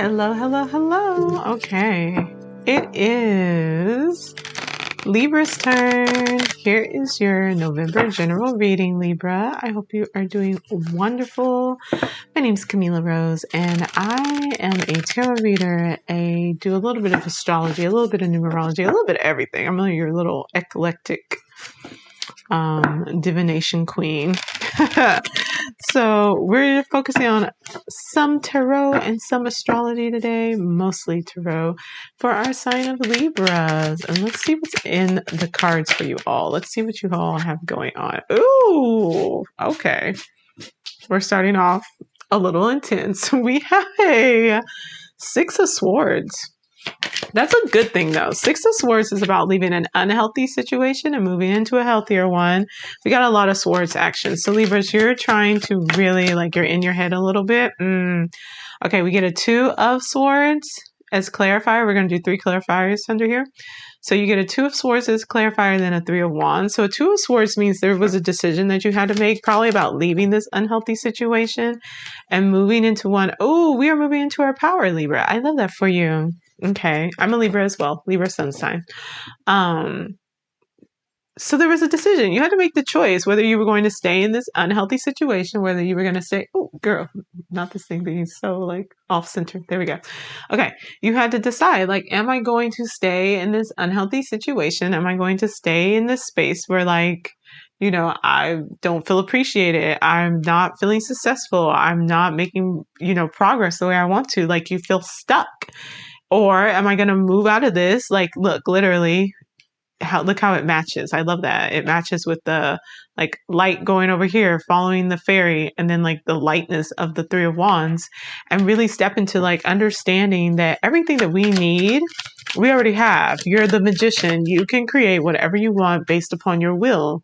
Hello, hello, hello. Okay. It is Libra's turn. Here is your November general reading, Libra. I hope you are doing wonderful. My name's Camila Rose, and I am a tarot reader. I do a little bit of astrology, a little bit of numerology, a little bit of everything. I'm really your little eclectic divination queen. So we're focusing on some tarot and some astrology today, mostly tarot for our sign of Libras. And let's see what's in the cards for you all. Let's see what you all have going on. Ooh, okay. We're starting off a little intense. We have a Six of Swords. That's a good thing, though. Six of Swords is about leaving an unhealthy situation and moving into a healthier one. We got a lot of swords action. So, Libras, you're trying to really, you're in your head a little bit. Okay, we get a Two of Swords as clarifier. We're going to do 3 clarifiers under here. So you get a Two of Swords as clarifier, and then a Three of Wands. So a Two of Swords means there was a decision that you had to make, probably about leaving this unhealthy situation and moving into one. Oh, we are moving into our power, Libra. I love that for you. Okay, I'm a Libra as well, Libra sun sign. So there was a decision. You had to make the choice whether you were going to stay in this unhealthy situation, whether you were going to say, oh, girl, not this thing being so off center. There we go. Okay. You had to decide, am I going to stay in this unhealthy situation? Am I going to stay in this space where I don't feel appreciated. I'm not feeling successful. I'm not making, progress the way I want to. You feel stuck. Or am I going to move out of this? Look, literally, look how it matches. I love that. It matches with the light going over here, following the fairy, and then the lightness of the Three of Wands, and really step into understanding that everything that we need, we already have. You're the magician. You can create whatever you want based upon your will.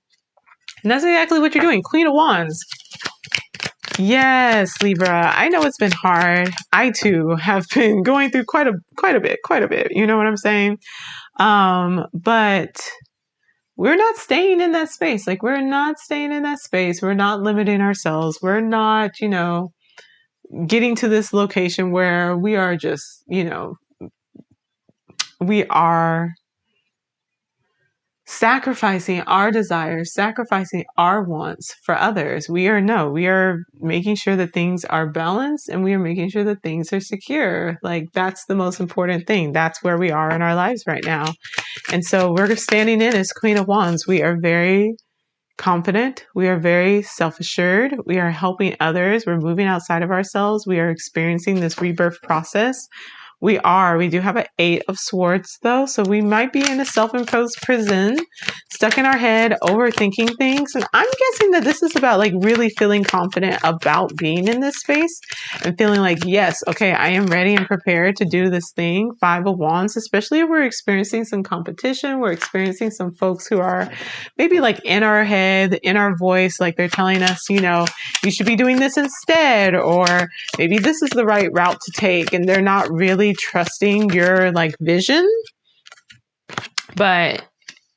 And that's exactly what you're doing. Queen of Wands. Yes, Libra. I know it's been hard. I too have been going through quite a bit. You know what I'm saying? But we're not staying in that space. We're not staying in that space. We're not limiting ourselves. We're not, getting to this location where we are just, we are sacrificing our desires, sacrificing our wants for others. We are making sure that things are balanced, and we are making sure that things are secure. That's the most important thing. That's where we are in our lives right now. And so we're standing in as Queen of Wands. We are very confident. We are very self-assured. We are helping others. We're moving outside of ourselves. We are experiencing this rebirth process. We do have an Eight of Swords, though, so we might be in a self-imposed prison, stuck in our head, overthinking things. And I'm guessing that this is about really feeling confident about being in this space and feeling yes, okay, I am ready and prepared to do this thing. Five of Wands, especially if we're experiencing some competition, we're experiencing some folks who are maybe in our head, in our voice, they're telling us, you should be doing this instead, or maybe this is the right route to take, and they're not really trusting your vision. But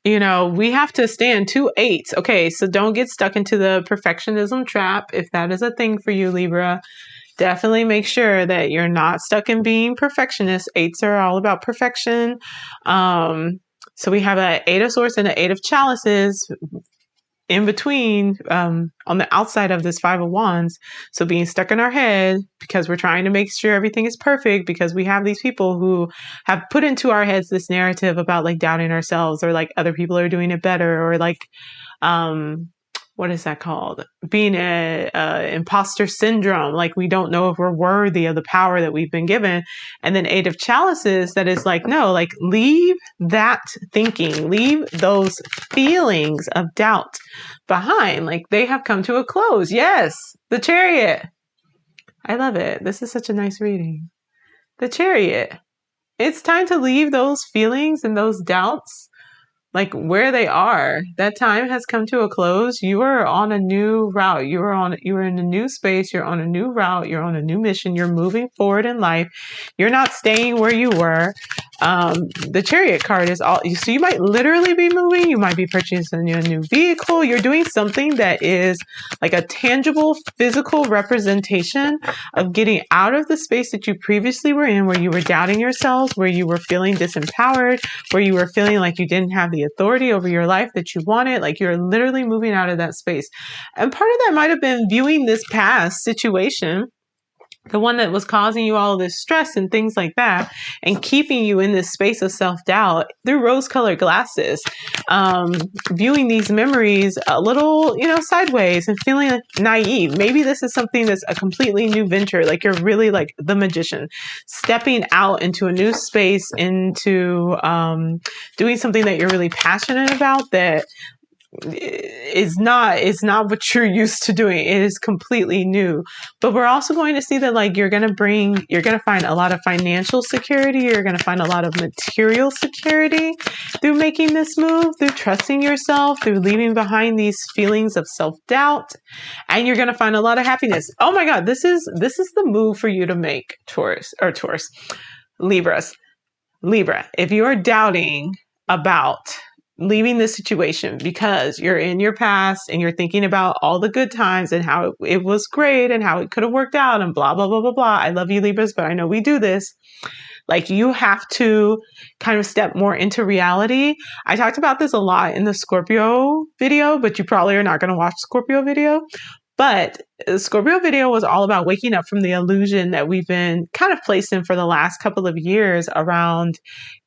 we have to stand 2 8s. Okay, so don't get stuck into the perfectionism trap. If that is a thing for you, Libra, definitely make sure that you're not stuck in being perfectionist. 8s are all about perfection. So we have an Eight of Swords and an Eight of Chalices in between, on the outside of this Five of Wands. So being stuck in our head because we're trying to make sure everything is perfect, because we have these people who have put into our heads this narrative about doubting ourselves, or other people are doing it better, or what is that called? Being a imposter syndrome. We don't know if we're worthy of the power that we've been given. And then Eight of Chalices, that is no, leave that thinking, leave those feelings of doubt behind. They have come to a close. Yes, the Chariot. I love it. This is such a nice reading. The Chariot. It's time to leave those feelings and those doubts where they are. That time has come to a close. You are on a new route. You are in a new space. You're on a new route. You're on a new mission. You're moving forward in life. You're not staying where you were. The Chariot card is all, so you might literally be moving, you might be purchasing a new vehicle, you're doing something that is like a tangible physical representation of getting out of the space that you previously were in, where you were doubting yourselves, where you were feeling disempowered, where you were feeling like you didn't have the authority over your life that you wanted. Like you're literally moving out of that space. And part of that might have been viewing this past situation, the one that was causing you all this stress and things like that, and keeping you in this space of self-doubt through rose-colored glasses, viewing these memories a little, sideways and feeling naive. Maybe this is something that's a completely new venture. Like you're really like the magician, stepping out into a new space, into doing something that you're really passionate about, that is not what you're used to doing. It is completely new. But we're also going to see that like you're going to find a lot of financial security. You're going to find a lot of material security through making this move, through trusting yourself, through leaving behind these feelings of self-doubt, and you're going to find a lot of happiness. Oh my God, this is the move for you to make, Libra. If you're doubting about leaving this situation because you're in your past and you're thinking about all the good times and how it was great and how it could have worked out and blah, blah, blah, blah, blah. I love you, Libras, but I know we do this. Like you have to kind of step more into reality. I talked about this a lot in the Scorpio video, but you probably are not going to watch Scorpio video. But the Scorpio video was all about waking up from the illusion that we've been kind of placed in for the last couple of years around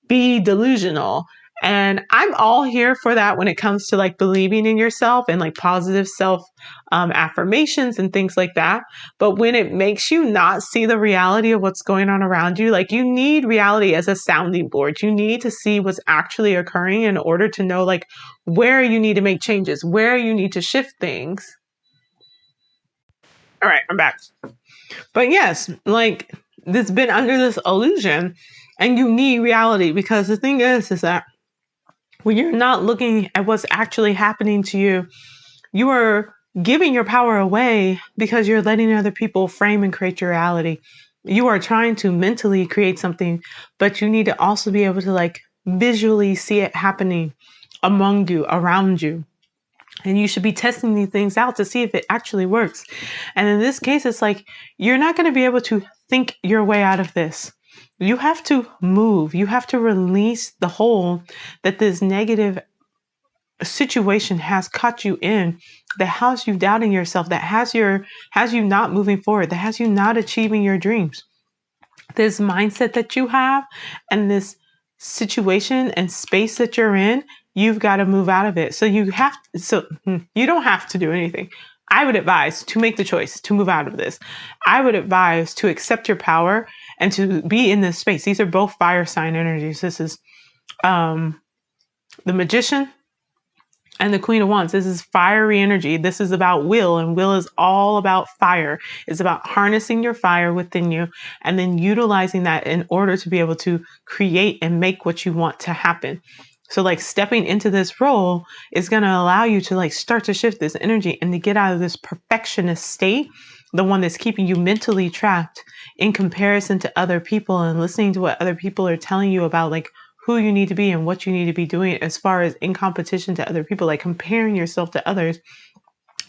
be delusional. And I'm all here for that when it comes to like believing in yourself and like positive self affirmations and things like that. But when it makes you not see the reality of what's going on around you, like you need reality as a sounding board. You need to see what's actually occurring in order to know like where you need to make changes, where you need to shift things. All right, I'm back. But yes, like this been under this illusion and you need reality, because the thing is that when you're not looking at what's actually happening to you, you are giving your power away because you're letting other people frame and create your reality. You are trying to mentally create something, but you need to also be able to like visually see it happening among you, around you. And you should be testing these things out to see if it actually works. And in this case, it's like, you're not going to be able to think your way out of this. You have to move. You have to release the hole that this negative situation has caught you in, that has you doubting yourself, that has you not moving forward, that has you not achieving your dreams. This mindset that you have and this situation and space that you're in, you've got to move out of it. So you don't have to do anything. I would advise to make the choice to move out of this. I would advise to accept your power and to be in this space. These are both fire sign energies. This is the Magician and the Queen of Wands. This is fiery energy. This is about will, and will is all about fire. It's about harnessing your fire within you and then utilizing that in order to be able to create and make what you want to happen. So like stepping into this role is going to allow you to like start to shift this energy and to get out of this perfectionist state, the one that's keeping you mentally trapped in comparison to other people and listening to what other people are telling you about like who you need to be and what you need to be doing as far as in competition to other people, like comparing yourself to others.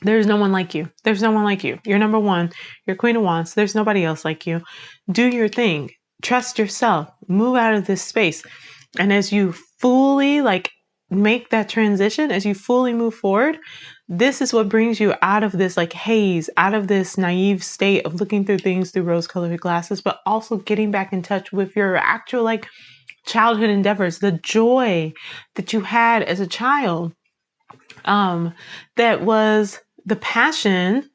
There's no one like you. There's no one like you. You're number one. You're Queen of Wands. There's nobody else like you. Do your thing. Trust yourself. Move out of this space. And as you fully like make that transition, as you fully move forward, this is what brings you out of this like haze, out of this naive state of looking through things through rose-colored glasses, but also getting back in touch with your actual like childhood endeavors, the joy that you had as a child, that was the passion.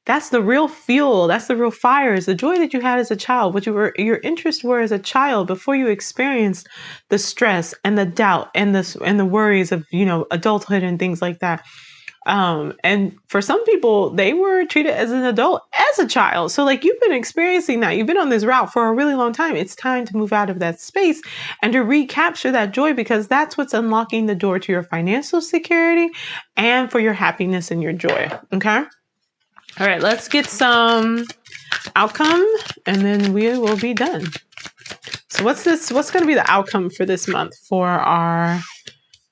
That's the real fuel. That's the real fire, is the joy that you had as a child, what your interests were as a child before you experienced the stress and the doubt and the worries of, adulthood and things like that. And for some people, they were treated as an adult as a child. So like you've been experiencing that. You've been on this route for a really long time. It's time to move out of that space and to recapture that joy, because that's what's unlocking the door to your financial security and for your happiness and your joy. Okay. All right, let's get some outcome and then we will be done. So what's going to be the outcome for this month for our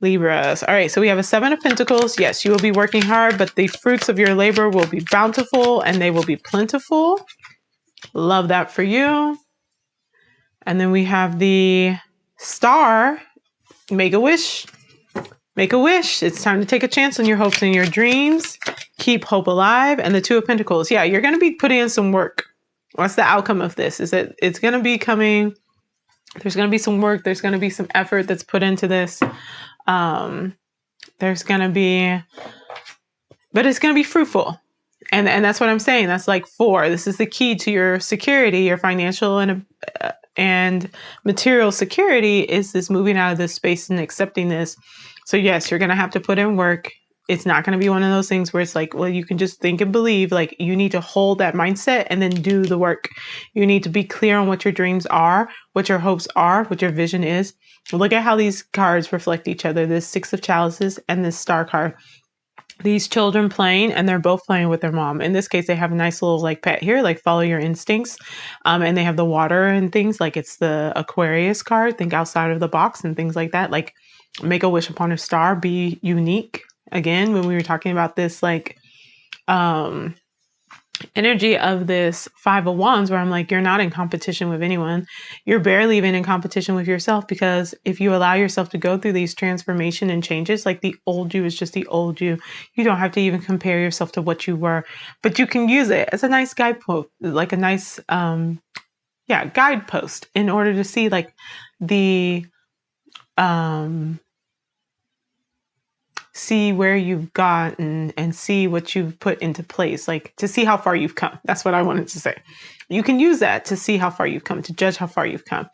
Libras? All right, so we have a 7 of Pentacles. Yes, you will be working hard, but the fruits of your labor will be bountiful and they will be plentiful. Love that for you. And then we have the Star. Make a wish. Make a wish. It's time to take a chance on your hopes and your dreams. Keep hope alive. And the 2 of Pentacles. Yeah, you're going to be putting in some work. What's the outcome of this? Is that it's going to be coming. There's going to be some work. There's going to be some effort that's put into this. There's going to be, but it's going to be fruitful. And that's what I'm saying. That's like 4. This is the key to your security, your financial and material security is this moving out of this space and accepting this. So yes, you're going to have to put in work. It's not going to be one of those things where it's like, well, you can just think and believe. Like, you need to hold that mindset and then do the work. You need to be clear on what your dreams are, what your hopes are, what your vision is. Look at how these cards reflect each other. This 6 of Chalices and this Star card. These children playing, and they're both playing with their mom. In this case, they have a nice little like pet here, like follow your instincts. And they have the water and things, like it's the Aquarius card, think outside of the box and things like that. Like, make a wish upon a star, be unique. Again, when we were talking about this, like, energy of this 5 of Wands, where I'm like, you're not in competition with anyone. You're barely even in competition with yourself, because if you allow yourself to go through these transformation and changes, like the old you is just the old you. You don't have to even compare yourself to what you were, but you can use it as a nice guidepost, like a nice, guidepost in order to see like the, see where you've gotten and see what you've put into place, like to see how far you've come. That's what I wanted to say. You can use that to see how far you've come, to judge how far you've come.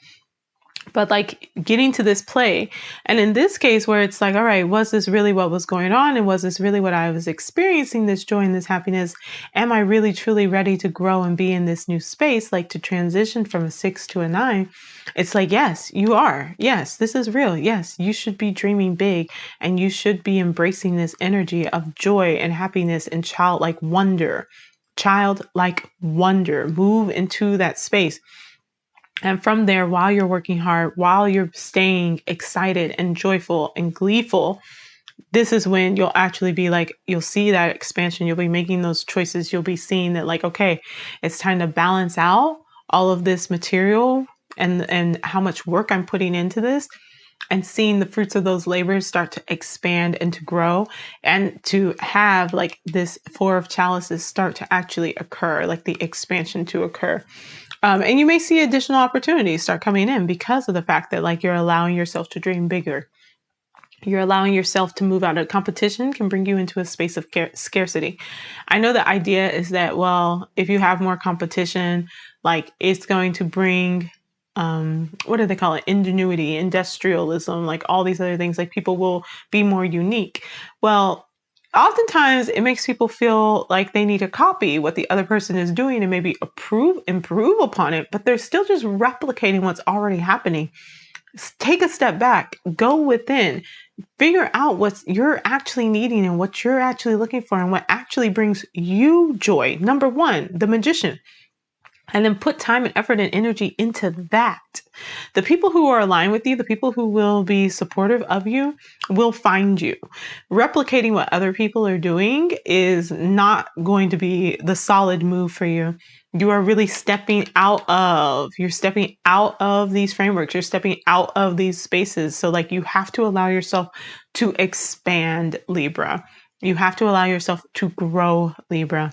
But like getting to this play, and in this case where it's like, all right, was this really what was going on? And was this really what I was experiencing, this joy and this happiness? Am I really truly ready to grow and be in this new space, like to transition from a 6 to a 9? It's like, yes, you are. Yes, this is real. Yes, you should be dreaming big, and you should be embracing this energy of joy and happiness and childlike wonder. Childlike wonder. Move into that space. And from there, while you're working hard, while you're staying excited and joyful and gleeful, this is when you'll actually be like, you'll see that expansion. You'll be making those choices. You'll be seeing that like, okay, it's time to balance out all of this material and how much work I'm putting into this, and seeing the fruits of those labors start to expand and to grow, and to have like this 4 of Chalices start to actually occur, like the expansion to occur. And you may see additional opportunities start coming in because of the fact that like you're allowing yourself to dream bigger. You're allowing yourself to move out of competition can bring you into a space of scarcity. I know the idea is that, well, if you have more competition, like it's going to bring, what do they call it? Ingenuity, industrialism, like all these other things, like people will be more unique. Well, oftentimes it makes people feel like they need to copy what the other person is doing and maybe improve upon it, but they're still just replicating what's already happening. Take a step back, go within, figure out what you're actually needing and what you're actually looking for and what actually brings you joy. Number 1, the Magician. And then put time and effort and energy into that. The people who are aligned with you, the people who will be supportive of you, will find you. Replicating what other people are doing is not going to be the solid move for you. You are really stepping out of these frameworks. You're stepping out of these spaces. So like you have to allow yourself to expand, Libra. You have to allow yourself to grow, Libra.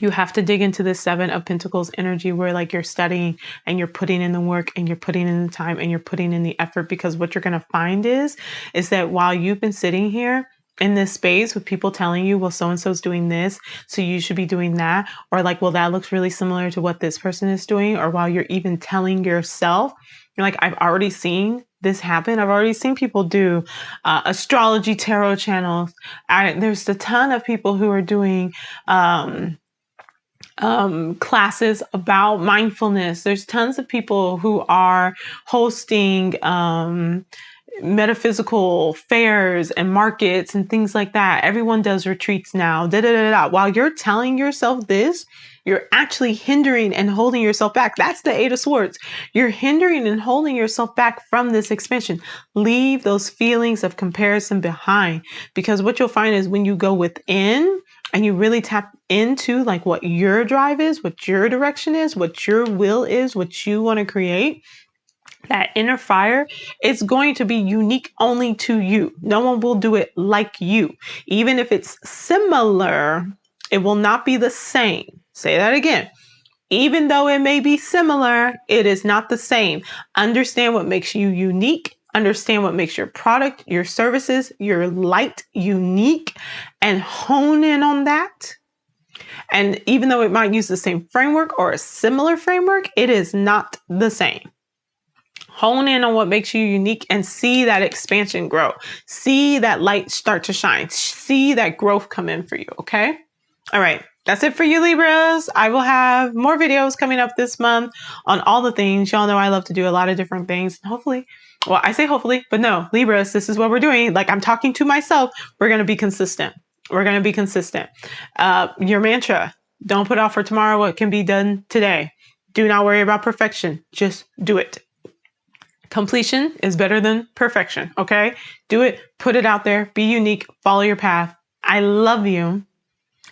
You have to dig into the 7 of Pentacles energy where like you're studying and you're putting in the work and you're putting in the time and you're putting in the effort, because what you're going to find is that while you've been sitting here in this space with people telling you, well, so-and-so's doing this, so you should be doing that, or like, well, that looks really similar to what this person is doing, or while you're even telling yourself, you're like, I've already seen this happen. I've already seen people do astrology tarot channels. There's a ton of people who are doing classes about mindfulness. There's tons of people who are hosting, metaphysical fairs and markets and things like that. Everyone does retreats now. Da, da, da, da. While you're telling yourself this, you're actually hindering and holding yourself back. That's the Eight of Swords. You're hindering and holding yourself back from this expansion. Leave those feelings of comparison behind, because what you'll find is when you go within and you really tap into like what your drive is, what your direction is, what your will is, what you want to create, that inner fire is going to be unique only to you. No one will do it like you. Even if it's similar, it will not be the same. Say that again. Even though it may be similar, it is not the same. Understand what makes you unique. Understand what makes your product, your services, your light unique, and hone in on that. And even though it might use the same framework or a similar framework, it is not the same. Hone in on what makes you unique and see that expansion grow. See that light start to shine. See that growth come in for you, okay? All right, that's it for you, Libras. I will have more videos coming up this month on all the things. Y'all know I love to do a lot of different things. And hopefully, well, I say hopefully, but no, Libras, this is what we're doing. Like I'm talking to myself. We're going to be consistent. We're going to be consistent. Your mantra, don't put off for tomorrow what can be done today. Do not worry about perfection. Just do it. Completion is better than perfection, okay? Do it, put it out there, be unique, follow your path. I love you.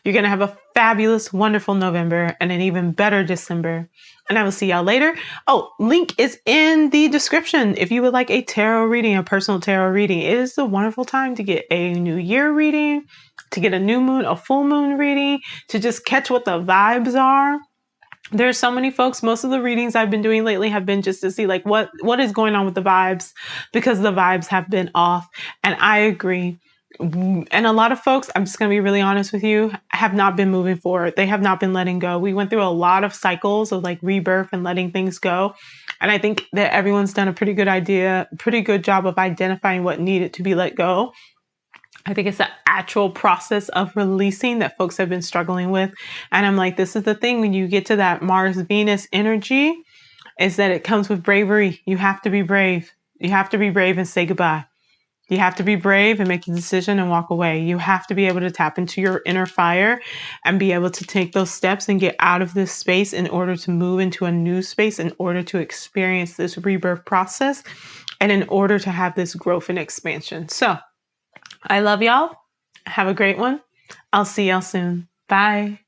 You're going to have a fabulous, wonderful November and an even better December. And I will see y'all later. Oh, link is in the description. If you would like a tarot reading, a personal tarot reading, it is a wonderful time to get a new year reading, to get a new moon, a full moon reading, to just catch what the vibes are. There's so many folks, most of the readings I've been doing lately have been just to see like what is going on with the vibes, because the vibes have been off. And I agree. And a lot of folks, I'm just going to be really honest with you, have not been moving forward. They have not been letting go. We went through a lot of cycles of like rebirth and letting things go. And I think that everyone's done a pretty good job of identifying what needed to be let go. I think it's the actual process of releasing that folks have been struggling with. And I'm like, this is the thing when you get to that Mars-Venus energy, is that it comes with bravery. You have to be brave. You have to be brave and say goodbye. You have to be brave and make the decision and walk away. You have to be able to tap into your inner fire and be able to take those steps and get out of this space in order to move into a new space, in order to experience this rebirth process, and in order to have this growth and expansion. So I love y'all. Have a great one. I'll see y'all soon. Bye.